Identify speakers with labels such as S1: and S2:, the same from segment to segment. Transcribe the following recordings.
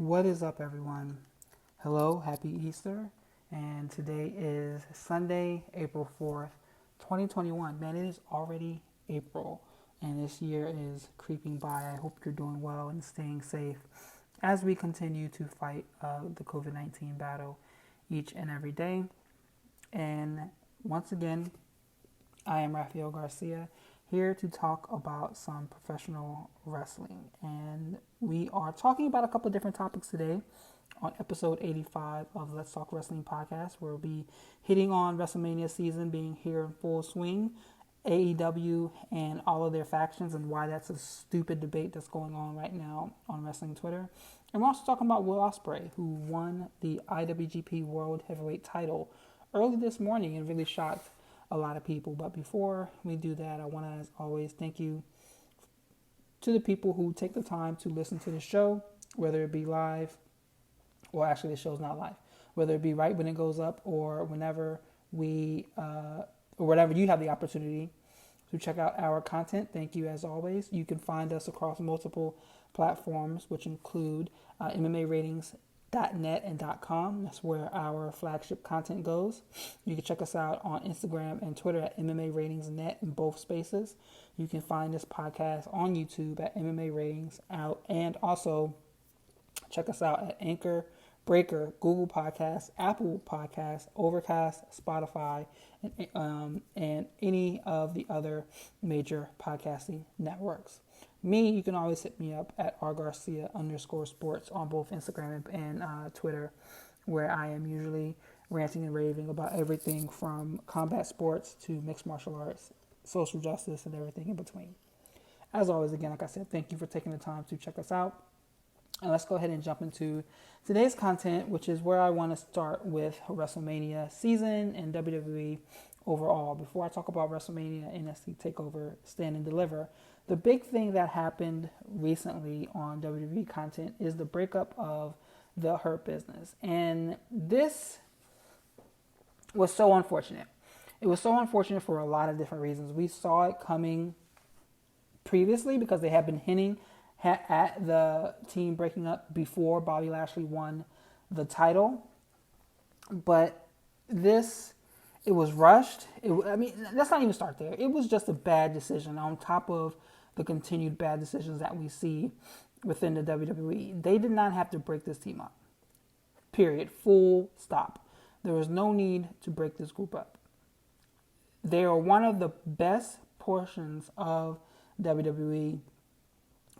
S1: What is up, everyone? Hello, happy Easter. And today is Sunday, April 4th, 2021. Man, it is already April, and this year is creeping by. I hope you're doing well and staying safe as we continue to fight the COVID-19 battle each and every day. And once again, I am Raphael Garcia, here to talk about some professional wrestling. And we are talking about a couple of different topics today on episode 85 of Let's Talk Wrestling podcast, where we'll be hitting on WrestleMania season being here in full swing, AEW and all of their factions, and why that's a stupid debate that's going on right now on wrestling Twitter. And we're also talking about Will Ospreay, who won the IWGP World Heavyweight title early this morning and really shocked a lot of people. But before we do that, I want to, as always, thank you to the people who take the time to listen to the show, whether it be live, or actually the show's not live, whether it be right when it goes up or whenever or whenever you have the opportunity to check out our content. Thank you as always. You can find us across multiple platforms, which include MMAratings.net and .com. That's where our flagship content goes. You can check us out on Instagram and Twitter at MMARatingsNet in both spaces. You can find this podcast on YouTube at MMA Ratings out, and also check us out at Anchor, Breaker, Google Podcasts, Apple Podcasts, Overcast, Spotify, and any of the other major podcasting networks. Me, you can always hit me up at rgarcia_sports on both Instagram and Twitter, where I am usually ranting and raving about everything from combat sports to mixed martial arts, social justice, and everything in between. As always, again, like I said, thank you for taking the time to check us out. And let's go ahead and jump into today's content, which is where I want to start with WrestleMania season and WWE overall. Before I talk about WrestleMania, NXT TakeOver, Stand and Deliver, the big thing that happened recently on WWE content is the breakup of the Hurt Business. And this was so unfortunate. It was so unfortunate for a lot of different reasons. We saw it coming previously because they had been hinting at the team breaking up before Bobby Lashley won the title. But it was rushed. Let's not even start there. It was just a bad decision on top of the continued bad decisions that we see within the WWE. They did not have to break this team up. Period. Full stop. There was no need to break this group up. They are one of the best portions of WWE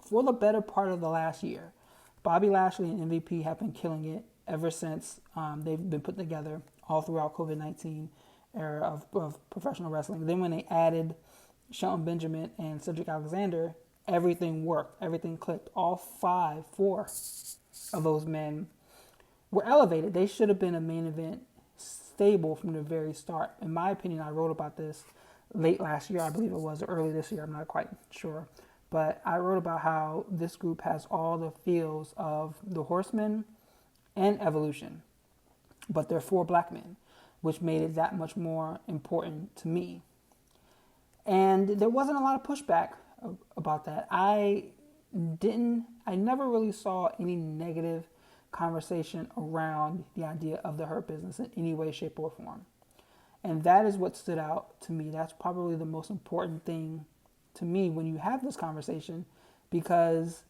S1: for the better part of the last year. Bobby Lashley and MVP have been killing it ever since they've been put together all throughout COVID-19 era of professional wrestling. Then when they added Shelton Benjamin and Cedric Alexander, everything worked. Everything clicked. All four of those men were elevated. They should have been a main event stable from the very start. In my opinion, I wrote about this late last year, I believe it was, or early this year. I'm not quite sure. But I wrote about how this group has all the feels of the Horsemen and Evolution. But they're 4 black men, which made it that much more important to me. And there wasn't a lot of pushback about that. I never really saw any negative conversation around the idea of the Hurt Business in any way, shape, or form. And that is what stood out to me. That's probably the most important thing to me when you have this conversation, because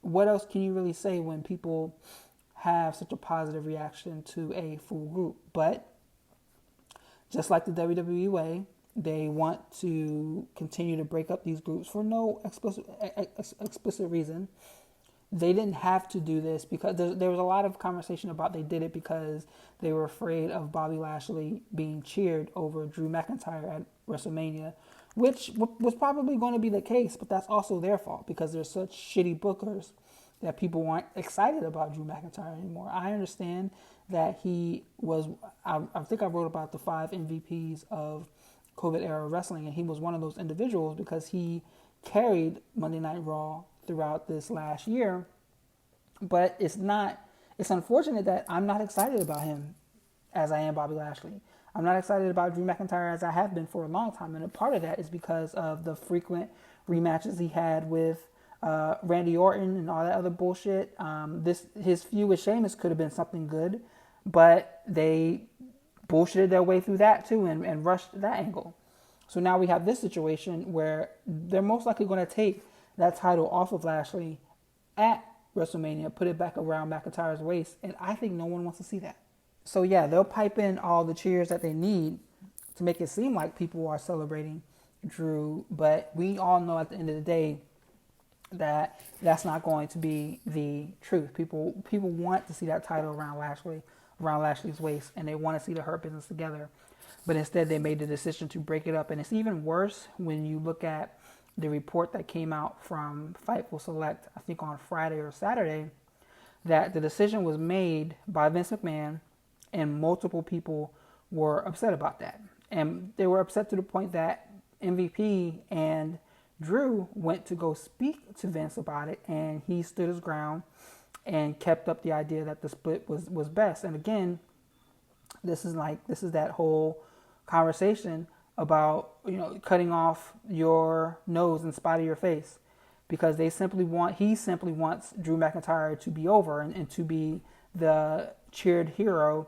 S1: what else can you really say when people have such a positive reaction to a full group? But just like the WWE way, they want to continue to break up these groups for no explicit reason. They didn't have to do this because there was a lot of conversation about they did it because they were afraid of Bobby Lashley being cheered over Drew McIntyre at WrestleMania, which was probably going to be the case, but that's also their fault because they're such shitty bookers that people weren't excited about Drew McIntyre anymore. I understand that he was, I think I wrote about the 5 MVPs of COVID era wrestling, and he was one of those individuals because he carried Monday Night Raw throughout this last year. But it's unfortunate that I'm not excited about him as I am Bobby Lashley. I'm not excited about Drew McIntyre as I have been for a long time. And a part of that is because of the frequent rematches he had with Randy Orton and all that other bullshit. His feud with Sheamus could have been something good, but they bullshitted their way through that too and rushed that angle. So now we have this situation where they're most likely going to take that title off of Lashley at WrestleMania, put it back around McIntyre's waist, and I think no one wants to see that. So yeah, they'll pipe in all the cheers that they need to make it seem like people are celebrating Drew, but we all know at the end of the day that that's not going to be the truth. People want to see that title around Lashley's waist, and they want to see the Hurt Business together. But instead, they made the decision to break it up. And it's even worse when you look at the report that came out from Fightful Select, I think on Friday or Saturday, that the decision was made by Vince McMahon, and multiple people were upset about that. And they were upset to the point that MVP and Drew went to go speak to Vince about it, and he stood his ground and kept up the idea that the split was best. And again, this is that whole conversation about, cutting off your nose in spite of your face, because he simply wants Drew McIntyre to be over and to be the cheered hero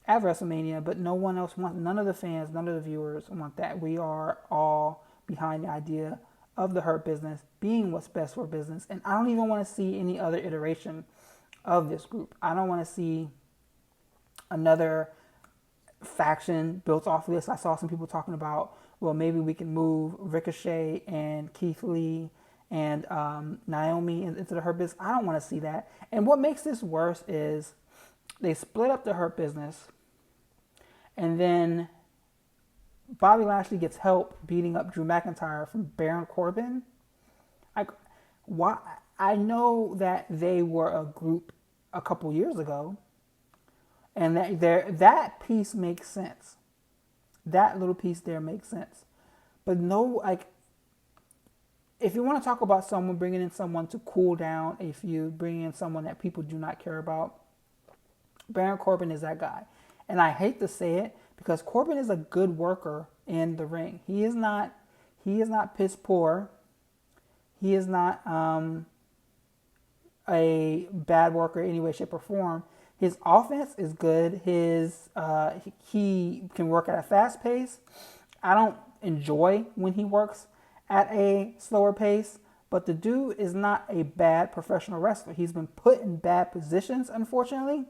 S1: at WrestleMania, but no one else wants, none of the fans, none of the viewers want that. We are all behind the idea of the Hurt Business being what's best for business, and I don't even want to see any other iteration of this group. I don't want to see another faction built off of this. I saw some people talking about, well, maybe we can move Ricochet and Keith Lee and Naomi into the Hurt Business. I don't want to see that. And what makes this worse is they split up the Hurt Business, and then Bobby Lashley gets help beating up Drew McIntyre from Baron Corbin. Why? I know that they were a group a couple years ago, and that piece makes sense. That little piece there makes sense. But no, if you want to talk about someone, bringing in someone to cool down a feud, bringing in someone that people do not care about, Baron Corbin is that guy. And I hate to say it, because Corbin is a good worker in the ring. He is not piss poor. He is not a bad worker in any way, shape, or form. His offense is good. He can work at a fast pace. I don't enjoy when he works at a slower pace, but the dude is not a bad professional wrestler. He's been put in bad positions, unfortunately,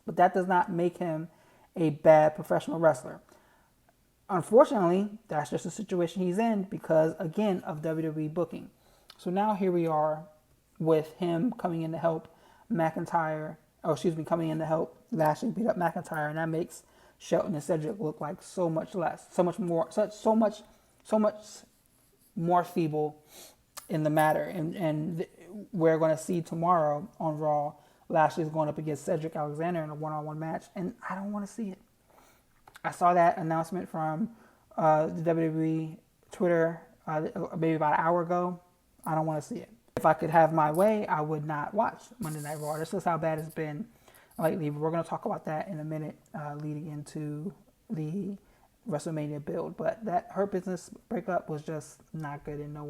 S1: but that does not make him a bad professional wrestler. Unfortunately, that's just the situation he's in because, again, of WWE booking. So now here we are with him coming in to help coming in to help Lashley beat up McIntyre, and that makes Shelton and Cedric look like so much more feeble in the matter. And we're going to see tomorrow on Raw, Lashley's going up against Cedric Alexander in a one-on-one match, and I don't want to see it. I saw that announcement from the WWE Twitter maybe about an hour ago. I don't want to see it. If I could have my way, I would not watch Monday Night Raw. This is how bad it's been lately. We're going to talk about that in a minute leading into the WrestleMania build. But that Hurt Business breakup was just not good, and no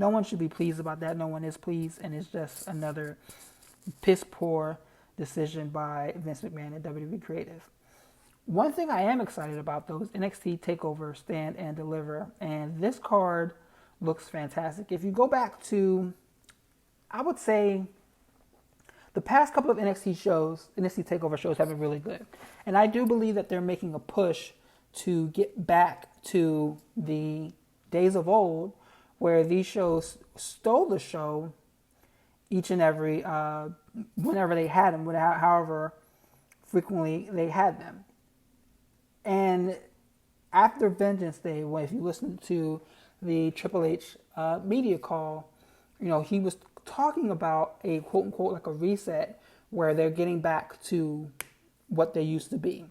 S1: one should be pleased about that. No one is pleased, and it's just another piss poor decision by Vince McMahon and WWE Creative. One thing I am excited about, though, is NXT TakeOver Stand and Deliver, and this card looks fantastic. If you go back to, I would say, the past couple of NXT TakeOver shows have been really good, and I do believe that they're making a push to get back to the days of old where these shows stole the show each and every, whenever they had them, however frequently they had them. And after Vengeance Day, if you listen to the Triple H media call, he was talking about a quote-unquote like a reset where they're getting back to what they used to be.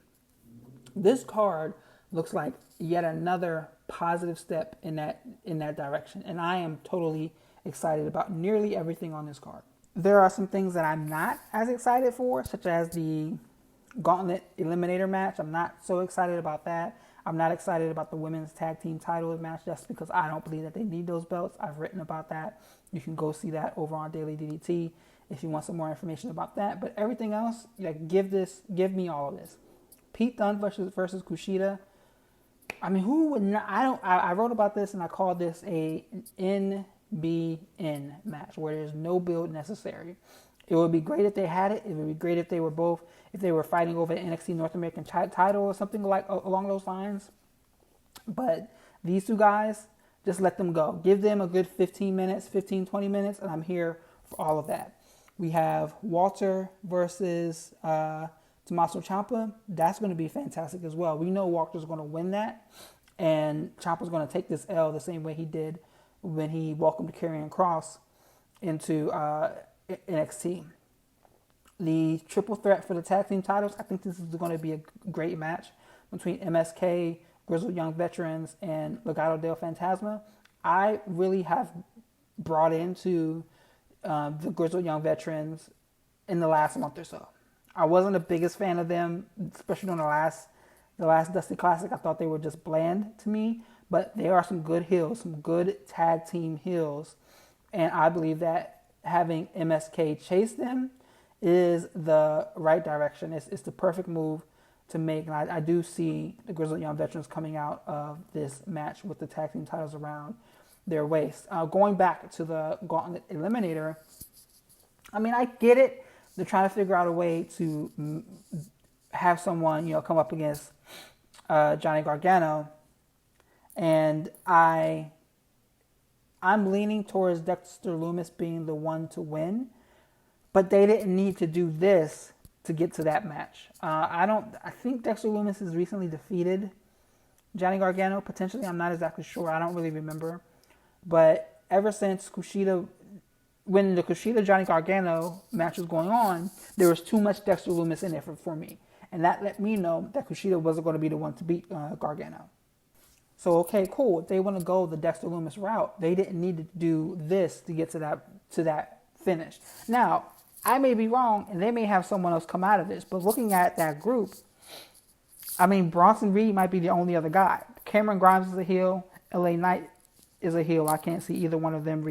S1: This card looks like yet another positive step in that direction, and I am totally excited about nearly everything on this card. There are some things that I'm not as excited for, such as the Gauntlet Eliminator match. I'm not so excited about that. I'm not excited about the women's tag team title match just because I don't believe that they need those belts. I've written about that. You can go see that over on Daily DDT if you want some more information about that. But everything else, like, give me all of this. Pete Dunne versus Kushida. I mean, who would not? I wrote about this and I called this a NBN match where there's no build necessary. It would be great if they had it. It would be great if they were fighting over the NXT North American title or something like along those lines. But these two guys, just let them go. Give them a good 20 minutes, and I'm here for all of that. We have Walter versus Tommaso Ciampa. That's going to be fantastic as well. We know Walter's going to win that, and Ciampa's going to take this L the same way he did when he welcomed Karrion Kross into NXT. The triple threat for the tag team titles, I think this is going to be a great match between MSK, Grizzled Young Veterans, and Legado del Fantasma. I really have brought into the Grizzled Young Veterans in the last month or so. I wasn't the biggest fan of them, especially on the last Dusty Classic. I thought they were just bland to me, but there are some good heels, some good tag team heels, and I believe that having MSK chase them is the right direction. It's the perfect move to make, and I do see the Grizzled Young Veterans coming out of this match with the tag team titles around their waist. Going back to the Gauntlet Eliminator, I mean, I get it. They're trying to figure out a way to have someone, come up against Johnny Gargano, and I'm leaning towards Dexter Lumis being the one to win, but they didn't need to do this to get to that match. I think Dexter Lumis has recently defeated Johnny Gargano, potentially. I'm not exactly sure. I don't really remember. But ever since when the Kushida-Johnny Gargano match was going on, there was too much Dexter Lumis in there for me. And that let me know that Kushida wasn't going to be the one to beat Gargano. So, okay, cool. If they want to go the Dexter Lumis route, they didn't need to do this to get to that finish. Now, I may be wrong, and they may have someone else come out of this, but looking at that group, I mean, Bronson Reed might be the only other guy. Cameron Grimes is a heel. LA Knight is a heel. I can't see either one of them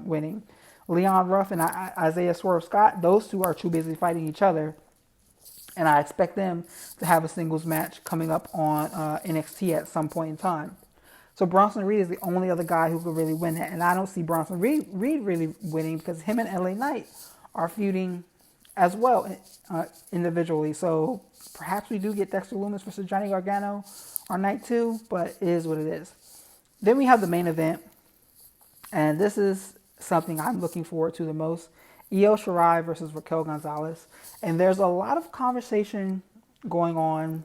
S1: winning. Leon Ruff and Isaiah Swerve Scott, those two are too busy fighting each other, and I expect them to have a singles match coming up on NXT at some point in time. So Bronson Reed is the only other guy who could really win that, and I don't see Bronson Reed really winning because him and LA Knight are feuding as well individually. So perhaps we do get Dexter Lumis versus Johnny Gargano on night 2, but it is what it is. Then we have the main event, and this is something I'm looking forward to the most. Io Shirai versus Raquel Gonzalez. And there's a lot of conversation going on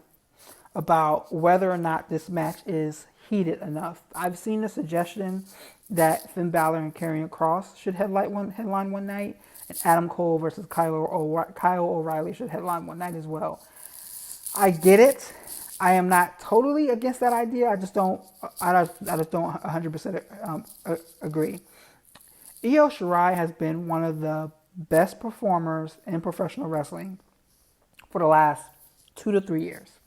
S1: about whether or not this match is heated enough. I've seen the suggestion that Finn Balor and Karrion Kross should headline one night, and Adam Cole versus Kyle O'Reilly should headline one night as well. I get it. I am not totally against that idea. I just don't 100% agree. Io Shirai has been one of the best performers in professional wrestling for the last 2 to 3 years.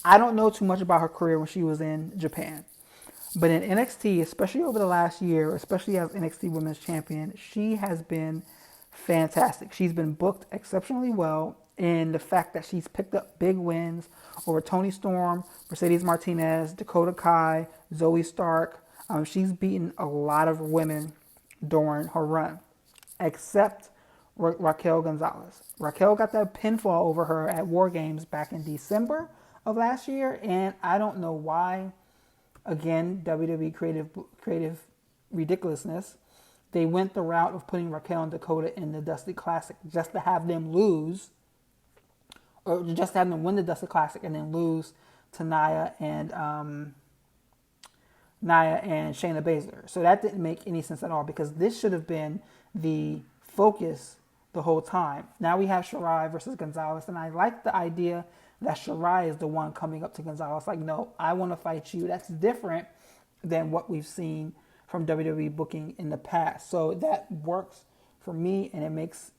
S1: I don't know too much about her career when she was in Japan, but in NXT, especially over the last year, especially as NXT Women's Champion, she has been fantastic. She's been booked exceptionally well in the fact that she's picked up big wins over Toni Storm, Mercedes Martinez, Dakota Kai, Zoe Stark. She's beaten a lot of women during her run, except Raquel Gonzalez. Raquel got that pinfall over her at War Games back in December of last year, and I don't know why. Again, WWE creative ridiculousness. They went the route of putting Raquel and Dakota in the Dusty Classic just to have them lose, or just to have them win the Dusty Classic and then lose to Nia and Shayna Baszler. So that didn't make any sense at all because this should have been the focus the whole time. Now we have Shirai versus Gonzalez, and I like the idea that Shirai is the one coming up to Gonzalez. Like, no, I want to fight you. That's different than what we've seen from WWE booking in the past. So that works for me, and it makes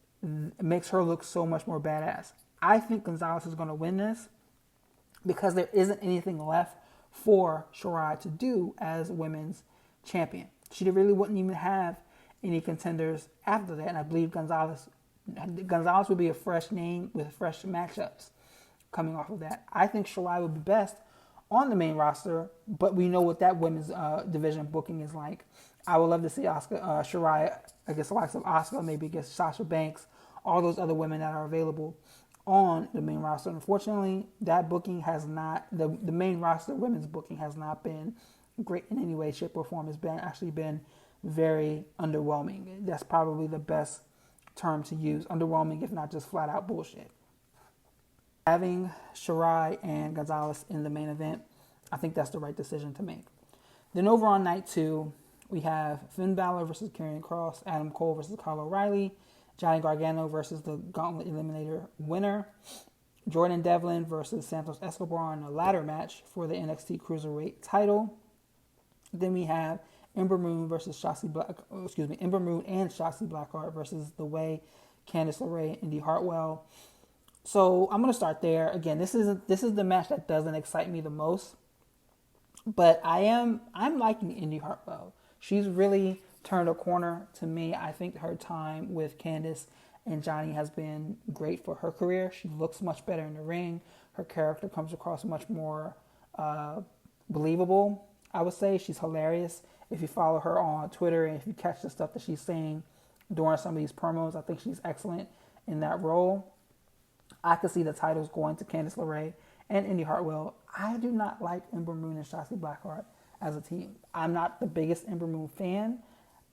S1: her look so much more badass. I think Gonzalez is going to win this because there isn't anything left for Shirai to do as women's champion. She really wouldn't even have any contenders after that, and I believe Gonzalez would be a fresh name with fresh matchups coming off of that. I think Shirai would be best on the main roster, but we know what that women's division booking is like. I would love to see Shirai against the likes of Asuka, maybe against Sasha Banks, all those other women that are available on the main roster. Unfortunately, that booking has not, the main roster women's booking has not been great in any way, shape, or form. It's been very underwhelming. That's probably the best term to use. Underwhelming, if not just flat out bullshit. Having Shirai and Gonzalez in the main event, I think that's the right decision to make. Then over on night 2, we have Finn Balor versus Karrion Kross, Adam Cole versus Kyle O'Reilly, Johnny Gargano versus the Gauntlet Eliminator winner, Jordan Devlin versus Santos Escobar in a ladder match for the NXT Cruiserweight title. Then we have Ember Moon and Shotzi Blackheart versus The Way, Candice LeRae, and Indy Hartwell. So I'm going to start there. Again, this is the match that doesn't excite me the most, but I'm liking Indy Hartwell. She's really turned a corner to me. I think her time with Candice and Johnny has been great for her career. She looks much better in the ring. Her character comes across much more believable, I would say. She's hilarious. If you follow her on Twitter and if you catch the stuff that she's saying during some of these promos, I think she's excellent in that role. I could see the titles going to Candice LeRae and Indy Hartwell. I do not like Ember Moon and Shotzi Blackheart as a team. I'm not the biggest Ember Moon fan,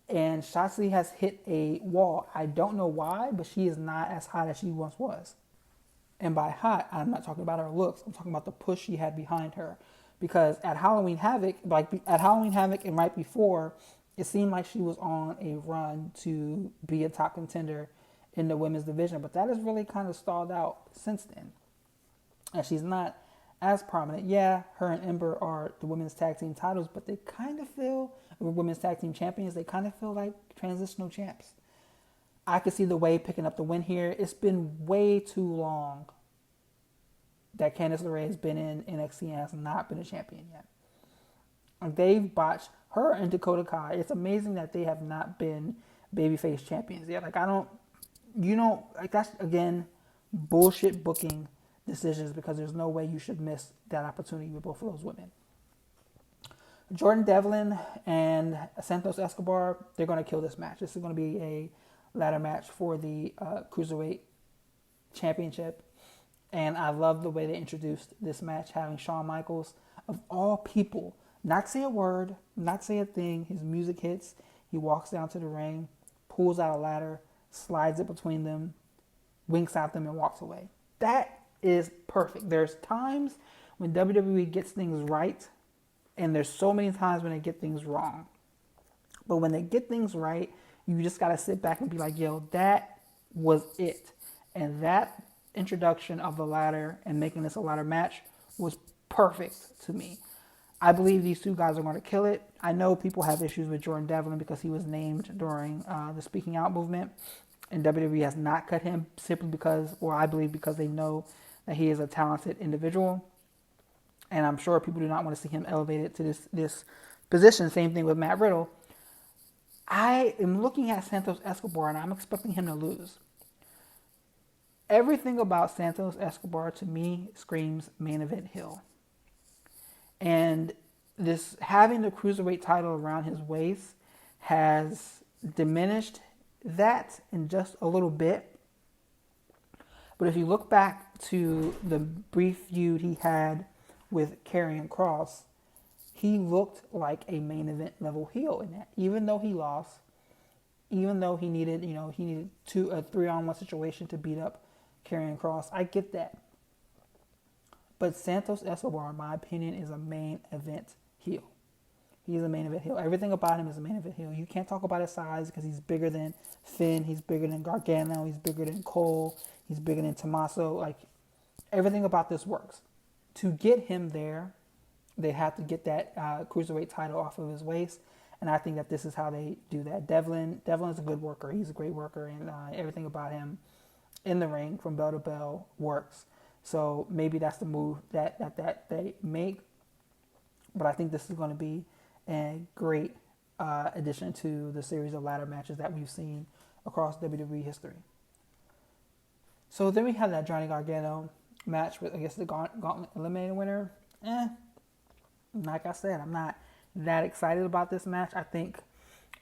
S1: and Shotzi has hit a wall. I don't know why, but she is not as hot as she once was. And by hot, I'm not talking about her looks. I'm talking about the push she had behind her. Because at Halloween Havoc and right before, it seemed like she was on a run to be a top contender in the women's division. But that has really kind of stalled out since then. And she's not as prominent. Yeah, her and Ember are the women's tag team titles, but they kind of feel, women's tag team champions, they kind of feel like transitional champs. I could see The Way picking up the win here. It's been way too long that Candice LeRae has been in NXT and has not been a champion yet. And they've botched her and Dakota Kai. It's amazing that they have not been babyface champions yet. That's, again, bullshit booking decisions, because there's no way you should miss that opportunity with both of those women. Jordan Devlin and Santos Escobar, they're going to kill this match. This is going to be a ladder match for the Cruiserweight Championship. And I love the way they introduced this match, having Shawn Michaels, of all people, not say a word, not say a thing. His music hits. He walks down to the ring, pulls out a ladder, slides it between them, winks at them, and walks away. That is perfect. There's times when WWE gets things right, and there's so many times when they get things wrong. But when they get things right, you just got to sit back and be like, yo, that was it. And that introduction of the ladder and making this a ladder match was perfect to me. I believe these two guys are going to kill it. I know people have issues with Jordan Devlin because he was named during the Speaking Out movement, and WWE has not cut him simply because, or I believe because they know that he is a talented individual. And I'm sure people do not want to see him elevated to this position. Same thing with Matt Riddle. I am looking at Santos Escobar and I'm expecting him to lose. Everything about Santos Escobar to me screams main event heel. And this having the cruiserweight title around his waist has diminished that in just a little bit. But if you look back to the brief feud he had with Karrion Kross, he looked like a main event level heel in that. Even though he lost, even though he needed a 3-on-1 situation to beat up Karrion Kross, I get that. But Santos Escobar, in my opinion, is a main event heel. He's a main event heel. Everything about him is a main event heel. You can't talk about his size because he's bigger than Finn, he's bigger than Gargano, he's bigger than Cole, he's bigger than Tommaso. Like, everything about this works. To get him there, they have to get that cruiserweight title off of his waist, and I think that this is how they do that. Devlin is a good worker. He's a great worker, and everything about him in the ring from bell to bell works. So maybe that's the move that they make. But I think this is going to be a great addition to the series of ladder matches that we've seen across WWE history. So then we have that Johnny Gargano match with, I guess, the Gauntlet Eliminator winner. Like I said, I'm not that excited about this match. I think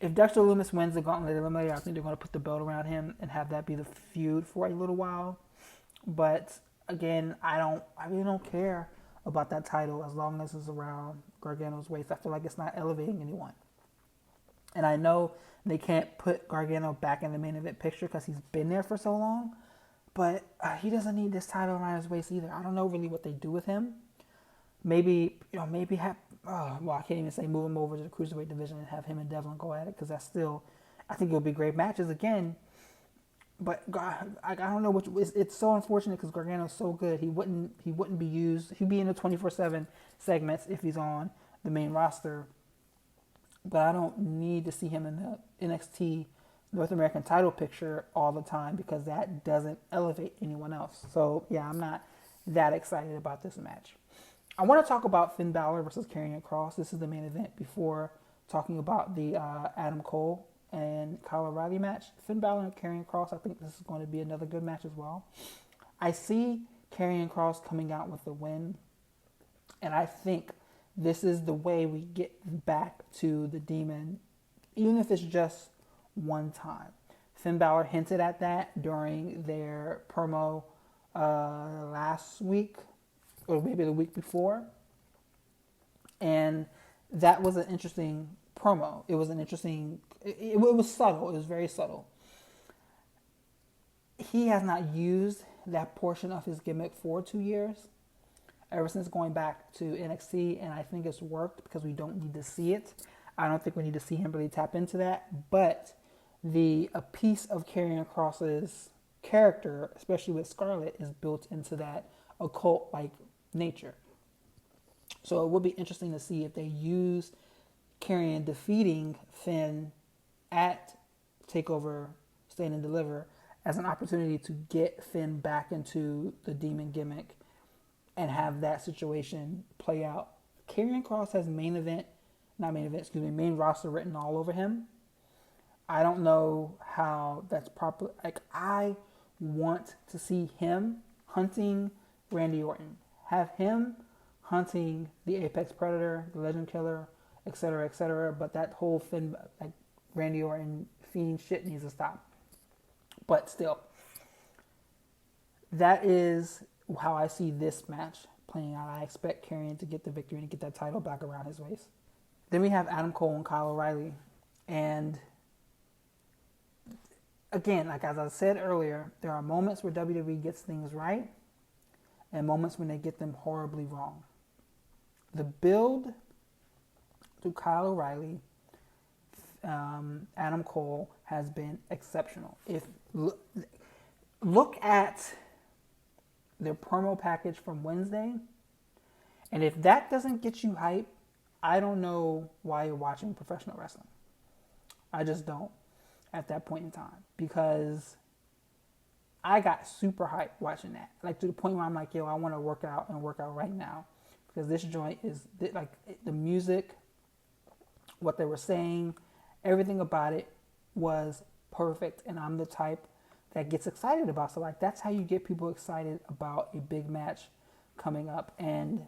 S1: if Dexter Lumis wins the Gauntlet Eliminator, I think they're going to put the belt around him and have that be the feud for a little while. But again, I really don't care about that title as long as it's around Gargano's waist. I feel like it's not elevating anyone. And I know they can't put Gargano back in the main event picture because he's been there for so long. But he doesn't need this title around his waist either. I don't know really what they do with him. Maybe have, I can't even say move him over to the Cruiserweight division and have him and Devlin go at it, because that's still, I think it would be great matches again. But I don't know it's so unfortunate because Gargano's so good. He wouldn't be used. He'd be in the 24/7 segments if he's on the main roster. But I don't need to see him in the NXT North American title picture all the time, because that doesn't elevate anyone else. So, yeah, I'm not that excited about this match. I want to talk about Finn Balor versus Karrion Kross. This is the main event before talking about the Adam Cole and Kyle O'Reilly match. Finn Balor and Karrion Kross, I think this is going to be another good match as well. I see Karrion Kross coming out with the win, and I think this is the way we get back to the Demon, even if it's just one time. Finn Balor hinted at that during their promo last week, or maybe the week before. And that was an interesting promo. It was an interesting, it was subtle. It was very subtle. He has not used that portion of his gimmick for 2 years, ever since going back to NXT, and I think it's worked because we don't need to see it. I don't think we need to see him really tap into that, but a piece of Karrion Kross's character, especially with Scarlett, is built into that occult-like nature. So it would be interesting to see if they use Karrion defeating Finn at TakeOver Stand and Deliver as an opportunity to get Finn back into the Demon gimmick and have that situation play out. Karrion Kross has main roster written all over him. I don't know how that's proper. Like, I want to see him hunting Randy Orton. Have him hunting the Apex Predator, the Legend Killer, etc., etc. But that whole Finn, like, Randy Orton Fiend shit needs to stop. But still, that is how I see this match playing out. I expect Karrion to get the victory and get that title back around his waist. Then we have Adam Cole and Kyle O'Reilly. And again, like as I said earlier, there are moments where WWE gets things right and moments when they get them horribly wrong. The build to Kyle O'Reilly, Adam Cole, has been exceptional. Look at their promo package from Wednesday, and if that doesn't get you hype, I don't know why you're watching professional wrestling. I just don't at that point in time, because I got super hyped watching that, like to the point where I'm like, yo, I want to work out right now, because this joint is like the music, what they were saying, everything about it was perfect, and I'm the type that gets excited about. So like, that's how you get people excited about a big match coming up, and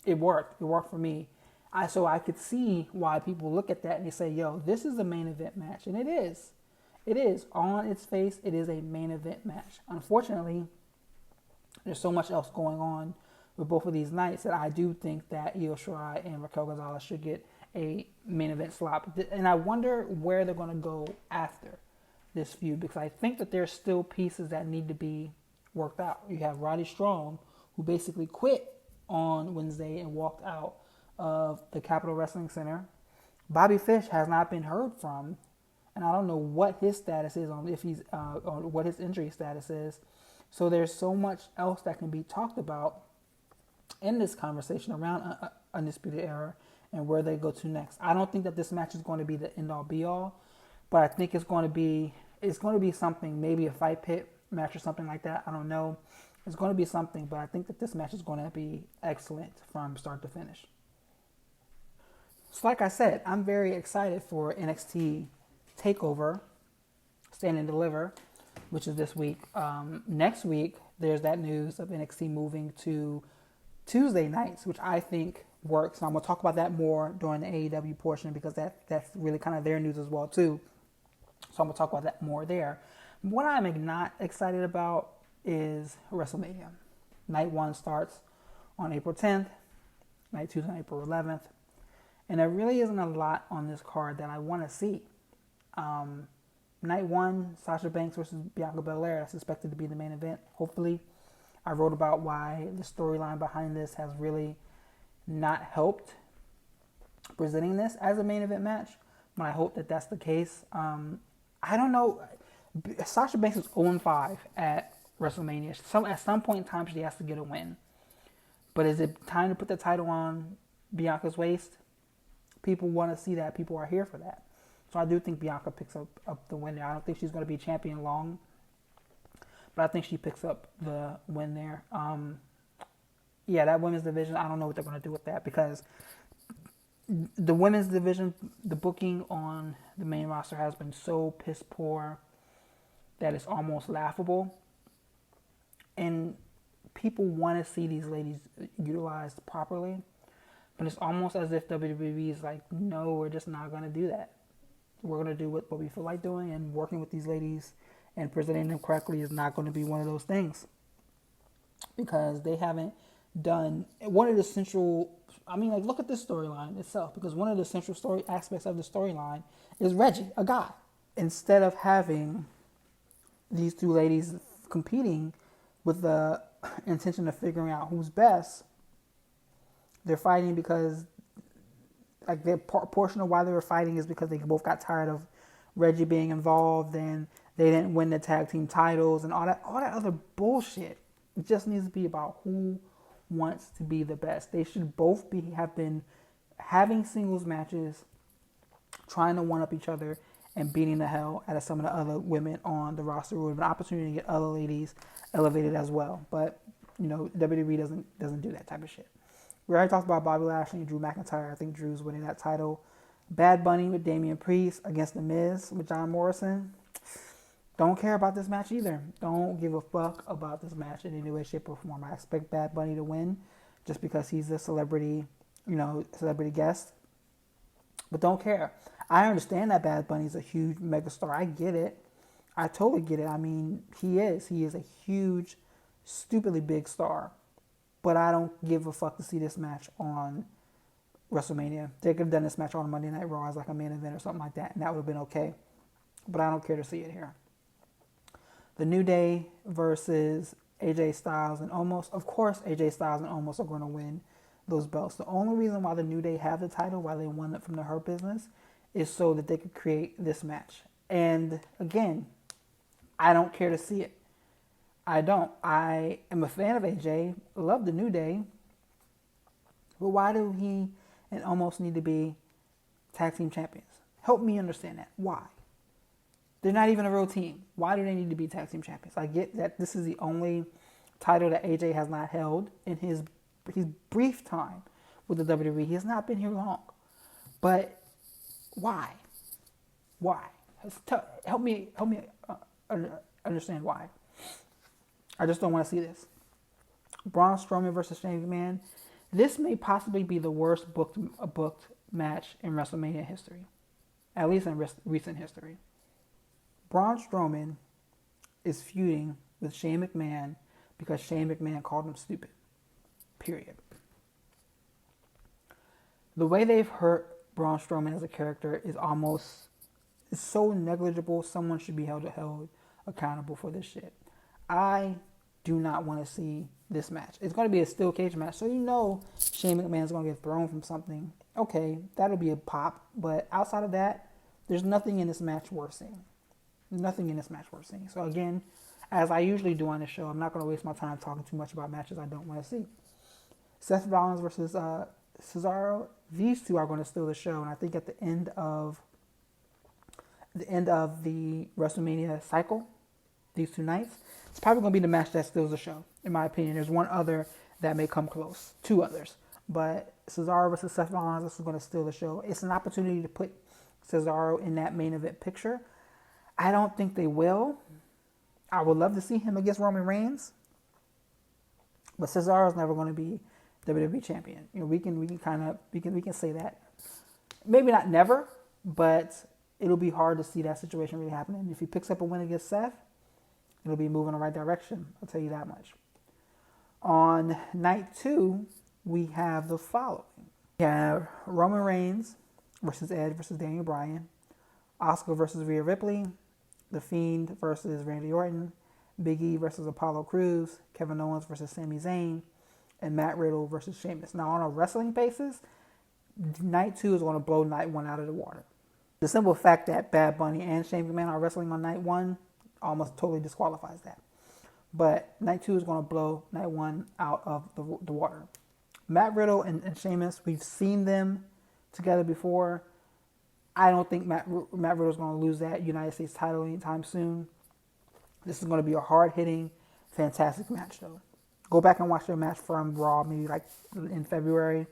S1: it worked. It worked for me. So I could see why people look at that and they say, yo, this is a main event match. And it is. It is. On its face, it is a main event match. Unfortunately, there's so much else going on with both of these nights that I do think that Io Shirai and Raquel Gonzalez should get a main event slot. And I wonder where they're going to go after this feud, because I think that there's still pieces that need to be worked out. You have Roddy Strong, who basically quit on Wednesday and walked out of the Capitol Wrestling Center. Bobby Fish has not been heard from, and I don't know what his status is on what his injury status is. So there's so much else that can be talked about in this conversation around Undisputed Era and where they go to next. I don't think that this match is going to be the end-all be-all, but I think it's going to be something, maybe a fight pit match or something like that. I don't know. It's going to be something, but I think that this match is going to be excellent from start to finish. So like I said, I'm very excited for NXT TakeOver, Stand and Deliver, which is this week. Next week, there's that news of NXT moving to Tuesday nights, which I think works. And I'm going to talk about that more during the AEW portion because that's really kind of their news as well, too. So I'm going to talk about that more there. What I'm not excited about is WrestleMania. Night 1 starts on April 10th. Night 2 is on April 11th. And there really isn't a lot on this card that I want to see. Night 1, Sasha Banks versus Bianca Belair. That's expected to be the main event, hopefully. I wrote about why the storyline behind this has really not helped presenting this as a main event match. But I hope that that's the case. I don't know. Sasha Banks is 0-5 at WrestleMania. At some point in time, she has to get a win. But is it time to put the title on Bianca's waist? People want to see that. People are here for that. So I do think Bianca picks up the win there. I don't think she's going to be champion long. But I think she picks up the win there. Yeah, that women's division, I don't know what they're going to do with that. Because the women's division, the booking on the main roster has been so piss poor that it's almost laughable. And people want to see these ladies utilized properly. But it's almost as if WWE is like, no, we're just not going to do that. We're going to do what we feel like doing, and working with these ladies and presenting them correctly is not going to be one of those things. Because they haven't done one of the central, look at this storyline itself. Because one of the central story aspects of the storyline is Reggie, a guy. Instead of having these two ladies competing with the intention of figuring out who's best, they're fighting because, like, their portion of why they were fighting is because they both got tired of Reggie being involved and they didn't win the tag team titles and all that other bullshit. It just needs to be about who wants to be the best. They should both have been having singles matches, trying to one up each other and beating the hell out of some of the other women on the roster. It would have been an opportunity to get other ladies elevated as well. But, WWE doesn't do that type of shit. We already talked about Bobby Lashley and Drew McIntyre. I think Drew's winning that title. Bad Bunny with Damian Priest against The Miz with John Morrison. Don't care about this match either. Don't give a fuck about this match in any way, shape, or form. I expect Bad Bunny to win just because he's a celebrity, celebrity guest. But don't care. I understand that Bad Bunny's a huge megastar. I get it. I totally get it. He is. He is a huge, stupidly big star. But I don't give a fuck to see this match on WrestleMania. They could have done this match on Monday Night Raw as like a main event or something like that, and that would have been okay. But I don't care to see it here. The New Day versus AJ Styles and Omos. Of course, AJ Styles and Omos are going to win those belts. The only reason why the New Day have the title, why they won it from the Hurt Business, is so that they could create this match. And again, I don't care to see it. I don't. I am a fan of AJ. Love the New Day. But why do he and Omos need to be tag team champions? Help me understand that. Why? They're not even a real team. Why do they need to be tag team champions? I get that this is the only title that AJ has not held in his brief time with the WWE. He has not been here long. But why? Why? Help me understand why. I just don't want to see this. Braun Strowman versus Shane McMahon. This may possibly be the worst booked match in WrestleMania history. At least in recent history. Braun Strowman is feuding with Shane McMahon because Shane McMahon called him stupid. Period. The way they've hurt Braun Strowman as a character is so negligible. Someone should be held accountable for this shit. I do not want to see this match. It's going to be a steel cage match, so Shane McMahon's going to get thrown from something. Okay, that'll be a pop, but outside of that, there's nothing in this match worth seeing. Nothing in this match worth seeing. So again, as I usually do on this show, I'm not going to waste my time talking too much about matches I don't want to see. Seth Rollins versus Cesaro. These two are going to steal the show, and I think at the end of the WrestleMania cycle, these two nights, it's probably going to be the match that steals the show, in my opinion. There's one other that may come close. Two others. But Cesaro versus Seth Rollins, this is going to steal the show. It's an opportunity to put Cesaro in that main event picture. I don't think they will. I would love to see him against Roman Reigns, but Cesaro's never going to be WWE champion. We can say that. Maybe not never, but it'll be hard to see that situation really happening. If he picks up a win against Seth, it'll be moving in the right direction. I'll tell you that much. On night 2, we have the following. We have Roman Reigns versus Edge versus Daniel Bryan, Asuka versus Rhea Ripley, The Fiend versus Randy Orton, Big E versus Apollo Crews, Kevin Owens versus Sami Zayn, and Matt Riddle versus Sheamus. Now, on a wrestling basis, night 2 is going to blow night 1 out of the water. The simple fact that Bad Bunny and Shane McMahon are wrestling on night 1 almost totally disqualifies that. But night 2 is going to blow night 1 out of the water. Matt Riddle and Sheamus, we've seen them together before. I don't think Matt Riddle's going to lose that United States title anytime soon. This is going to be a hard-hitting, fantastic match, though. Go back and watch their match from Raw, maybe like in February.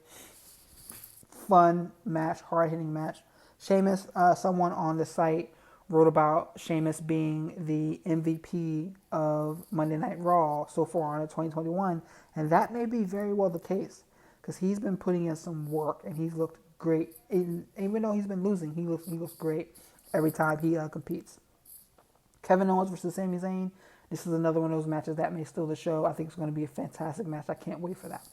S1: Fun match, hard-hitting match. Sheamus, someone on the site wrote about Sheamus being the MVP of Monday Night Raw so far in 2021, and that may be very well the case because he's been putting in some work and he's looked great. Even though he's been losing, he looks great every time he competes. Kevin Owens versus Sami Zayn. This is another one of those matches that may steal the show. I think it's going to be a fantastic match. I can't wait for that.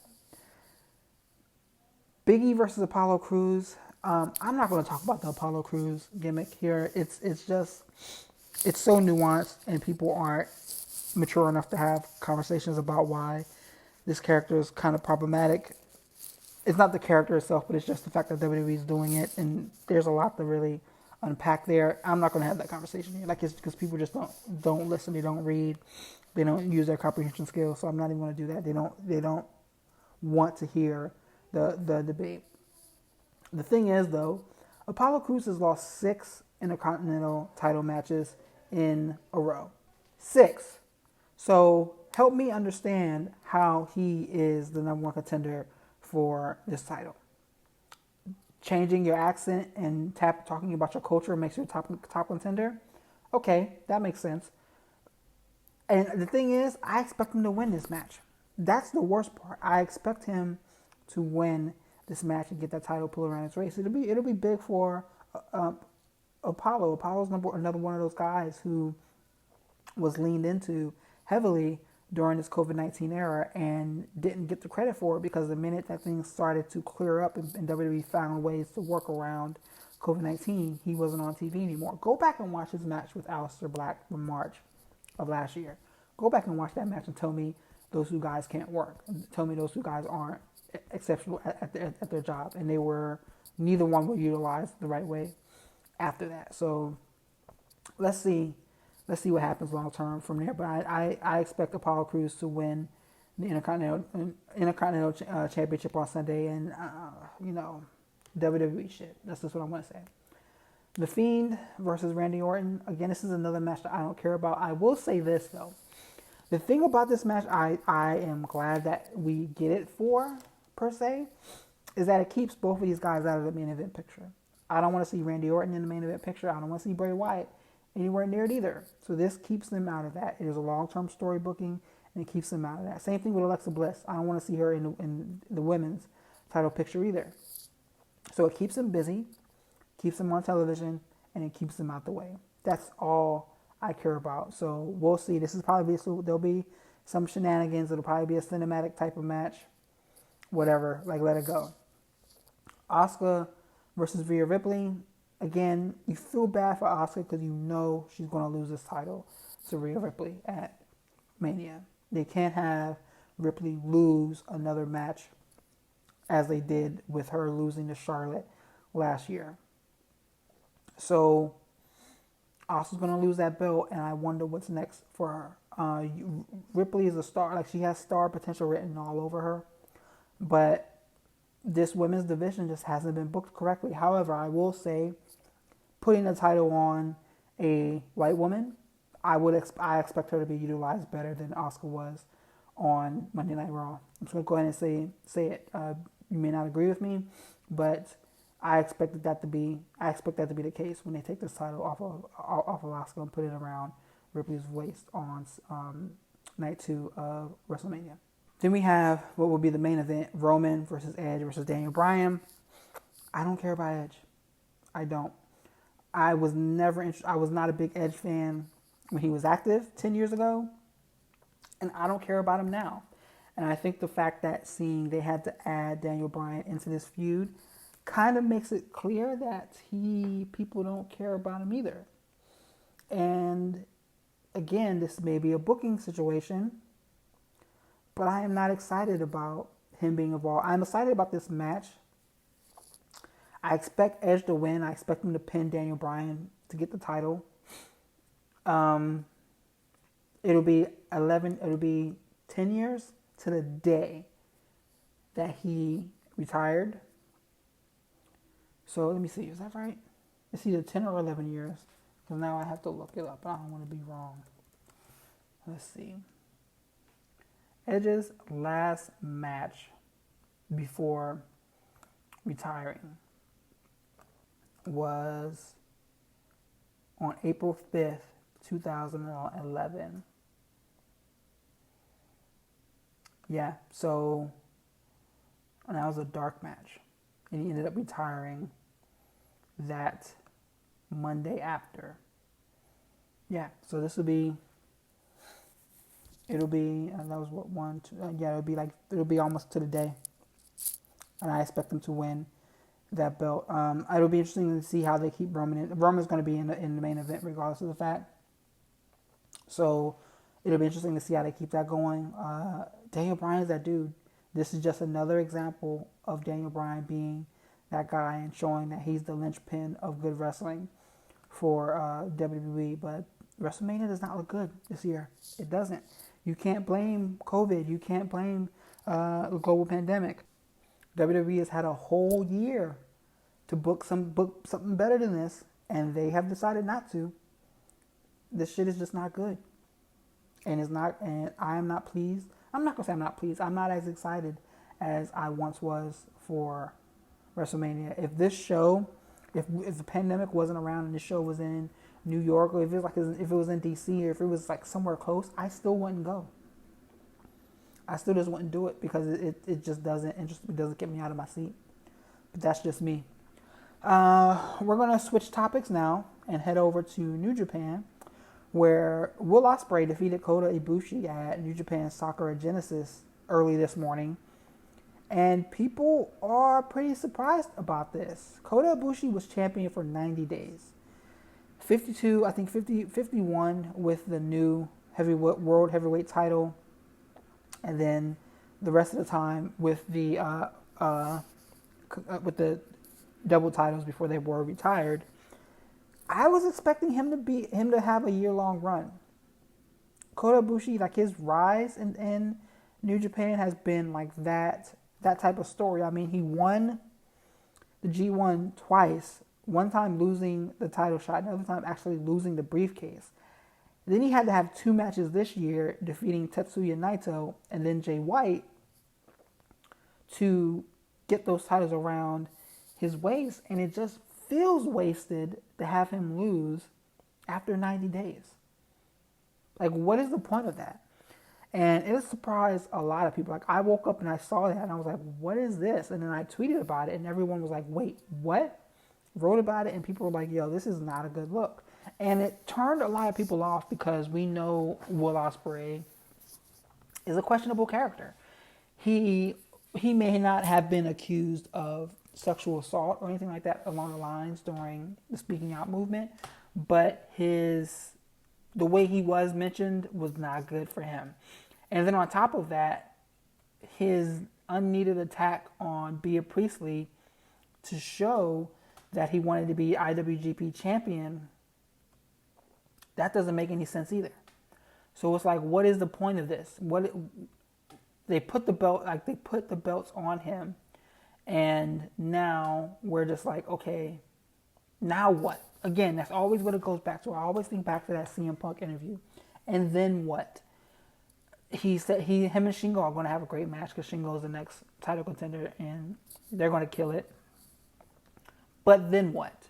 S1: Big E versus Apollo Crews. I'm not going to talk about the Apollo Crews gimmick here. It's so nuanced, and people aren't mature enough to have conversations about why this character is kind of problematic. It's not the character itself, but it's just the fact that WWE is doing it, and there's a lot to really unpack there. I'm not going to have that conversation here, it's because people just don't listen, they don't read, they don't use their comprehension skills. So I'm not even going to do that. They don't want to hear the debate. The thing is, though, Apollo Crews has lost 6 Intercontinental title matches in a row. 6. So help me understand how he is the number 1 contender for this title. Changing your accent and talking about your culture makes you a top contender? Okay, that makes sense. And the thing is, I expect him to win this match. That's the worst part. I expect him to win this match and get that title pull around his waist. It'll be big for Apollo. Apollo's another one of those guys who was leaned into heavily during this COVID-19 era and didn't get the credit for it because the minute that things started to clear up and WWE found ways to work around COVID-19, he wasn't on TV anymore. Go back and watch his match with Aleister Black from March of last year. Go back and watch that match and tell me those 2 guys can't work. Tell me those 2 guys aren't exceptional at their job, and neither one were utilized the right way after that. So let's see what happens long term from there. But I expect Apollo Crews to win the Intercontinental Championship on Sunday, and WWE shit. That's just what I'm gonna say. The Fiend versus Randy Orton. Again, this is another match that I don't care about. I will say this though. The thing about this match I am glad that we get it for, per se, is that it keeps both of these guys out of the main event picture. I don't want to see Randy Orton in the main event picture. I don't want to see Bray Wyatt anywhere near it either. So this keeps them out of that. It is a long-term story booking, and it keeps them out of that. Same thing with Alexa Bliss. I don't want to see her in the women's title picture either. So it keeps them busy, keeps them on television, and it keeps them out the way. That's all I care about. So we'll see. There'll be some shenanigans. It'll probably be a cinematic type of match. Whatever. Let it go. Asuka versus Rhea Ripley. Again, you feel bad for Asuka because you know she's going to lose this title to Rhea Ripley at Mania. They can't have Ripley lose another match as they did with her losing to Charlotte last year. So Asuka's going to lose that belt, and I wonder what's next for her. Ripley is a star. She has star potential written all over her. But this women's division just hasn't been booked correctly. However, I will say, putting the title on a white woman, I expect her to be utilized better than Asuka was on Monday Night Raw. I'm just going to go ahead and say it. You may not agree with me, but I expect that to be the case when they take this title off of Asuka and put it around Ripley's waist on night 2 of WrestleMania. Then we have what will be the main event: Roman versus Edge versus Daniel Bryan. I don't care about Edge. I don't. I was not a big Edge fan when he was active 10 years ago, and I don't care about him now. And I think the fact that they had to add Daniel Bryan into this feud kind of makes it clear that people don't care about him either. And again, this may be a booking situation, but I am not excited about him being involved. I'm excited about this match. I expect Edge to win. I expect him to pin Daniel Bryan to get the title. It'll be 10 years to the day that he retired. So let me see, is that right? It's either 10 or 11 years. Because now I have to look it up. I don't want to be wrong. Let's see. Edge's last match before retiring was on April 5th, 2011. Yeah, so and that was a dark match. And he ended up retiring that Monday after. Yeah, so it'll be, that was what, 1, 2, it'll be almost to the day. And I expect him to win that belt. It'll be interesting to see how they keep Roman in. Roman's going to be in the main event regardless of the fact. So it'll be interesting to see how they keep that going. Daniel Bryan's that dude. This is just another example of Daniel Bryan being that guy and showing that he's the linchpin of good wrestling for WWE. But WrestleMania does not look good this year. It doesn't. You can't blame COVID. You can't blame the global pandemic. WWE has had a whole year to book something better than this, and they have decided not to. This shit is just not good. And I am not pleased. I'm not going to say I'm not pleased. I'm not as excited as I once was for WrestleMania. If the pandemic wasn't around and this show was in New York, or if it was in DC, or if it was like somewhere close, I still wouldn't go. I still just wouldn't do it because it just doesn't get me out of my seat. But that's just me. We're going to switch topics now and head over to New Japan, where Will Ospreay defeated Kota Ibushi at New Japan Sakura Genesis early this morning. And people are pretty surprised about this. Kota Ibushi was champion for 90 days. 51 with the new World Heavyweight title. And then the rest of the time with the double titles before they were retired. I was expecting him to have a year-long run. Kota Ibushi, like his rise in New Japan has been like that type of story. I mean, he won the G1 twice. One time losing the title shot, another time actually losing the briefcase. Then he had to have 2 matches this year, defeating Tetsuya Naito and then Jay White to get those titles around his waist. And it just feels wasted to have him lose after 90 days. Like, what is the point of that? And it surprised a lot of people. Like, I woke up and I saw that and I was like, what is this? And then I tweeted about it and everyone was like, wait, what? Wrote about it and people were like, yo, this is not a good look. And it turned a lot of people off because we know Will Ospreay is a questionable character. He may not have been accused of sexual assault or anything like that along the lines during the speaking out movement, but the way he was mentioned was not good for him. And then on top of that, his unneeded attack on Bea Priestley to show that he wanted to be IWGP champion, that doesn't make any sense either. So it's like, what is the point of this? They put the belts on him, and now we're just like, okay, now what? Again, that's always what it goes back to. I always think back to that CM Punk interview. And then what? he said him and Shingo are going to have a great match because Shingo is the next title contender and they're going to kill it. But then what?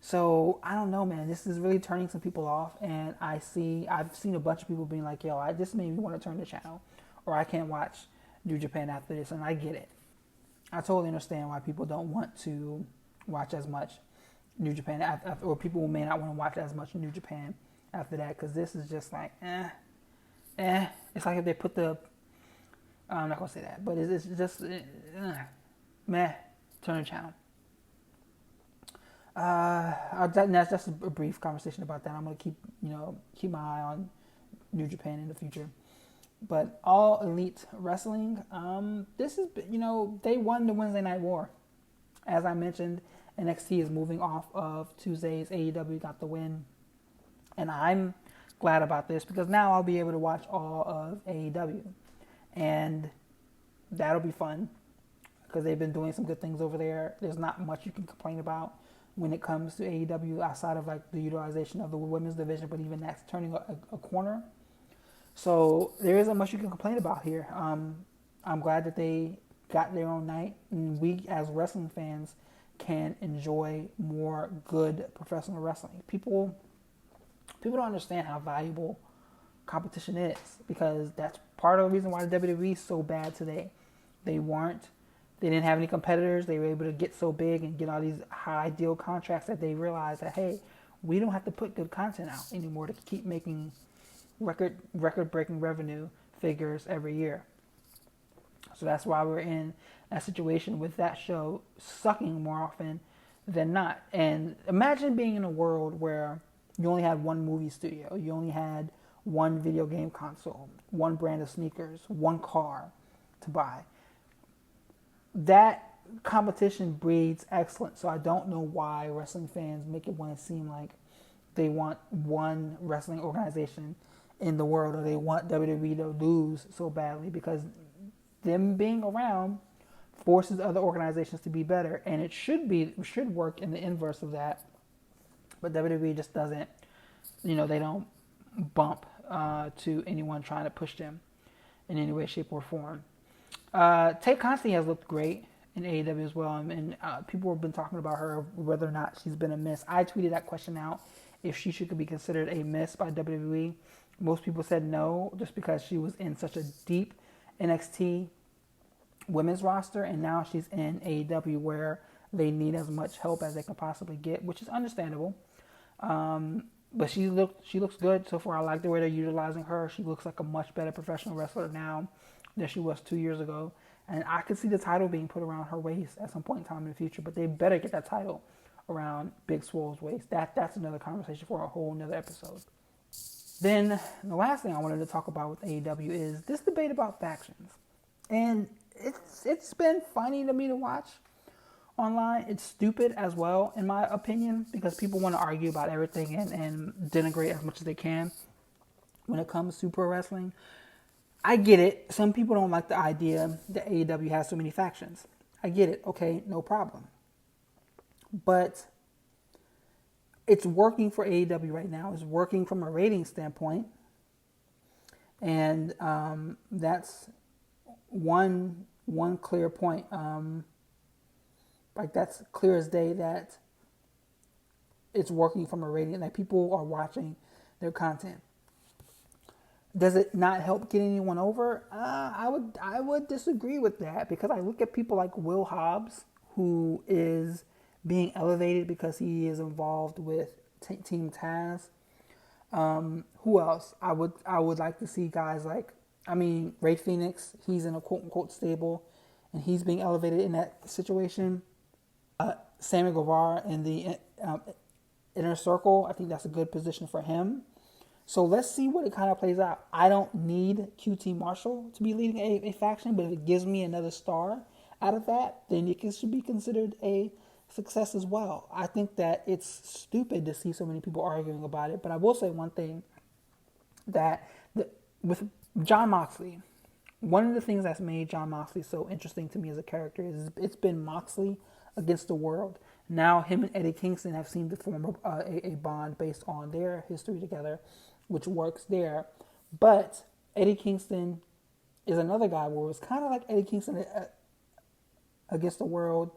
S1: So I don't know, man. This is really turning some people off, and I've seen a bunch of people being like, "Yo, this made me want to turn the channel, or I can't watch New Japan after this." And I get it. I totally understand why people don't want to watch as much New Japan after, or people may not want to watch as much New Japan after that, because this is just like, It's like if they put I'm not gonna say that, but it's just meh. Turn the channel. That's just a brief conversation about that. I'm gonna keep my eye on New Japan in the future. But All Elite Wrestling, this is they won the Wednesday Night War. As I mentioned, NXT is moving off of Tuesdays. AEW got the win, and I'm glad about this because now I'll be able to watch all of AEW, and that'll be fun because they've been doing some good things over there. There's not much you can complain about when it comes to AEW outside of like the utilization of the women's division, but even that's turning a corner. So there isn't much you can complain about here. I'm glad that they got their own night, and we as wrestling fans can enjoy more good professional wrestling. People don't understand how valuable competition is because that's part of the reason why the WWE is so bad today. They didn't have any competitors. They were able to get so big and get all these high deal contracts that they realized that, hey, we don't have to put good content out anymore to keep making record-breaking revenue figures every year. So that's why we're in a situation with that show sucking more often than not. And imagine being in a world where you only had one movie studio, you only had one video game console, one brand of sneakers, one car to buy. That competition breeds excellence. So I don't know why wrestling fans make it want to seem like they want one wrestling organization in the world, or they want WWE to lose so badly, because them being around forces other organizations to be better, and it should work in the inverse of that. But WWE just doesn't, they don't bump to anyone trying to push them in any way, shape, or form. Tay Conti has looked great in AEW as well, and people have been talking about her, whether or not she's been a miss. I tweeted that question out, if she should be considered a miss by WWE. Most people said no, just because she was in such a deep NXT women's roster, and now she's in AEW where they need as much help as they can possibly get, which is understandable. But she looks good so far. I like the way they're utilizing her. She looks like a much better professional wrestler now than she was 2 years ago. And I could see the title being put around her waist at some point in time in the future, but they better get that title around Big Swole's waist. That's another conversation for a whole nother episode. Then the last thing I wanted to talk about with AEW is this debate about factions. And it's been funny to me to watch online. It's stupid as well, in my opinion, because people want to argue about everything and denigrate as much as they can when it comes to pro wrestling. I get it. Some people don't like the idea that AEW has so many factions. I get it. Okay, no problem. But it's working for AEW right now. It's working from a rating standpoint. And that's one clear point. That's clear as day that it's working from a rating. Like, people are watching their content. Does it not help get anyone over? I would disagree with that, because I look at people like Will Hobbs, who is being elevated because he is involved with Team Taz. Who else? I would like to see guys like, Ray Phoenix. He's in a quote unquote stable, and he's being elevated in that situation. Sammy Guevara in the inner circle. I think that's a good position for him. So let's see what it kind of plays out. I don't need QT Marshall to be leading a faction, but if it gives me another star out of that, then it should be considered a success as well. I think that it's stupid to see so many people arguing about it, but I will say one thing, that with Jon Moxley, one of the things that's made Jon Moxley so interesting to me as a character is it's been Moxley against the world. Now him and Eddie Kingston have seemed to form a bond based on their history together, which works there. But Eddie Kingston is another guy where it was kind of like Eddie Kingston against the world,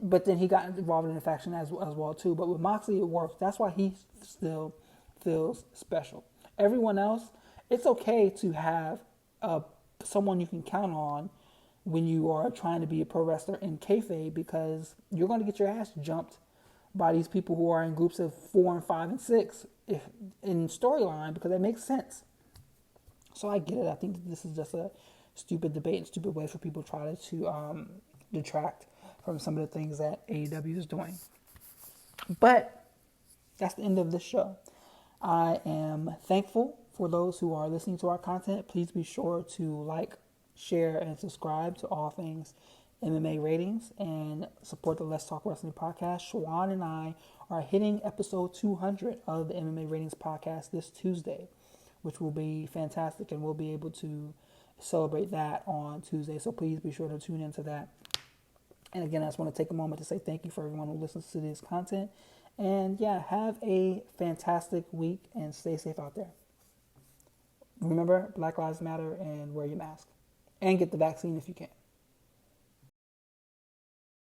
S1: but then he got involved in the faction as well too. But with Moxley, it works. That's why he still feels special. Everyone else, it's okay to have someone you can count on when you are trying to be a pro wrestler in kayfabe, because you're going to get your ass jumped by these people who are in groups of 4 and 5 and 6 in storyline, because it makes sense. So I get it. I think that this is just a stupid debate and stupid way for people to try to detract from some of the things that AEW is doing. But that's the end of this show. I am thankful for those who are listening to our content. Please be sure to like, share, and subscribe to all things MMA ratings and support the Let's Talk Wrestling podcast. Shawan and I are hitting episode 200 of the MMA ratings podcast this Tuesday, which will be fantastic, and we'll be able to celebrate that on Tuesday. So please be sure to tune into that. And again, I just want to take a moment to say thank you for everyone who listens to this content. And yeah, have a fantastic week and stay safe out there. Remember, Black Lives Matter, and wear your mask. And get the vaccine if you can.